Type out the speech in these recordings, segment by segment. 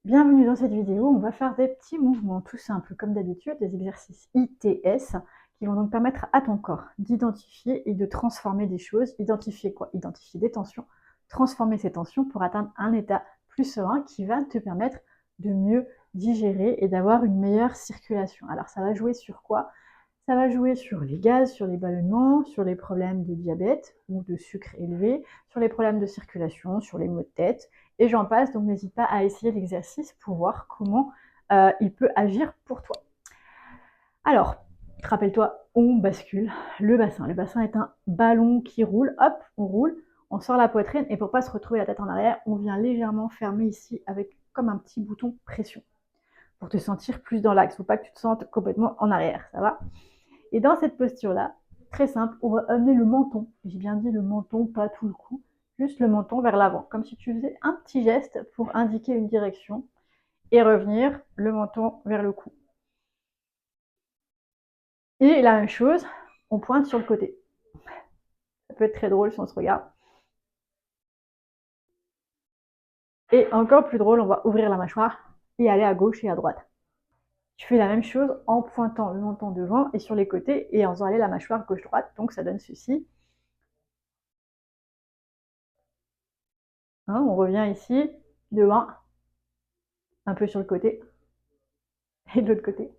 Bienvenue dans cette vidéo, on va faire des petits mouvements tout simples comme d'habitude, des exercices ITS qui vont donc permettre à ton corps d'identifier et de transformer des choses. Identifier quoi? Identifier des tensions, transformer ces tensions pour atteindre un état plus serein qui va te permettre de mieux digérer et d'avoir une meilleure circulation. Alors ça va jouer sur quoi? Ça va jouer sur les gaz, sur les ballonnements, sur les problèmes de diabète ou de sucre élevé, sur les problèmes de circulation, sur les maux de tête, et j'en passe. Donc n'hésite pas à essayer l'exercice pour voir comment il peut agir pour toi. Alors, rappelle-toi, on bascule le bassin. Le bassin est un ballon qui roule, hop, on roule, on sort la poitrine, et pour pas se retrouver la tête en arrière, on vient légèrement fermer ici avec comme un petit bouton pression, pour te sentir plus dans l'axe. Il ne faut pas que tu te sentes complètement en arrière, ça va? Et dans cette posture-là, très simple, on va amener le menton. J'ai bien dit le menton, pas tout le cou, juste le menton vers l'avant, comme si tu faisais un petit geste pour indiquer une direction et revenir le menton vers le cou. Et la même chose, on pointe sur le côté. Ça peut être très drôle si on se regarde. Et encore plus drôle, on va ouvrir la mâchoire et aller à gauche et à droite. Tu fais la même chose en pointant le menton devant et sur les côtés et en faisant aller la mâchoire gauche-droite. Donc ça donne ceci. Hein, on revient ici, devant, un peu sur le côté et de l'autre côté.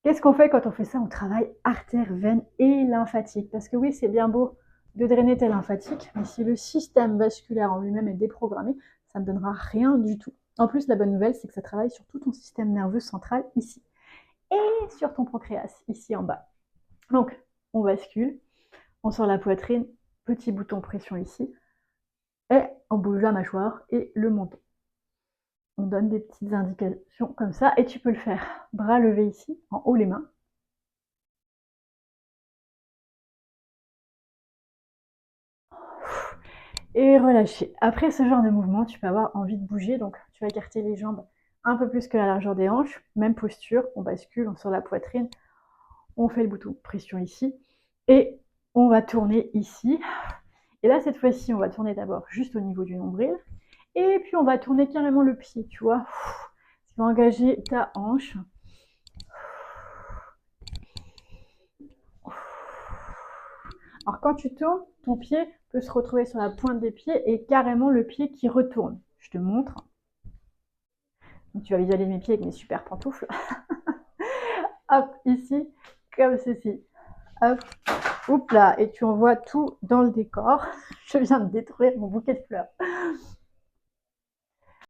Qu'est-ce qu'on fait quand on fait ça? On travaille artères, veines et lymphatique. Parce que oui, c'est bien beau de drainer tes lymphatiques, mais si le système vasculaire en lui-même est déprogrammé, ça ne donnera rien du tout. En plus, la bonne nouvelle, c'est que ça travaille sur tout ton système nerveux central ici. Et sur ton pancréas, ici en bas. Donc, on bascule, on sort la poitrine, petit bouton pression ici, et on bouge la mâchoire et le menton. On donne des petites indications comme ça, et tu peux le faire bras levés ici, en haut les mains. Et relâcher. Après ce genre de mouvement, tu peux avoir envie de bouger, donc tu vas écarter les jambes un peu plus que la largeur des hanches, même posture, on bascule, on sort la poitrine, on fait le bouton pression ici, et on va tourner ici. Et là, cette fois-ci, on va tourner d'abord juste au niveau du nombril, et puis on va tourner carrément le pied, tu vois. Tu vas engager ta hanche. Alors quand tu tournes, ton pied peut se retrouver sur la pointe des pieds et carrément le pied qui retourne. Je te montre. Donc, tu vas visualiser mes pieds avec mes super pantoufles. Hop, ici, comme ceci. Hop, oups là, et tu envoies tout dans le décor. Je viens de détruire mon bouquet de fleurs.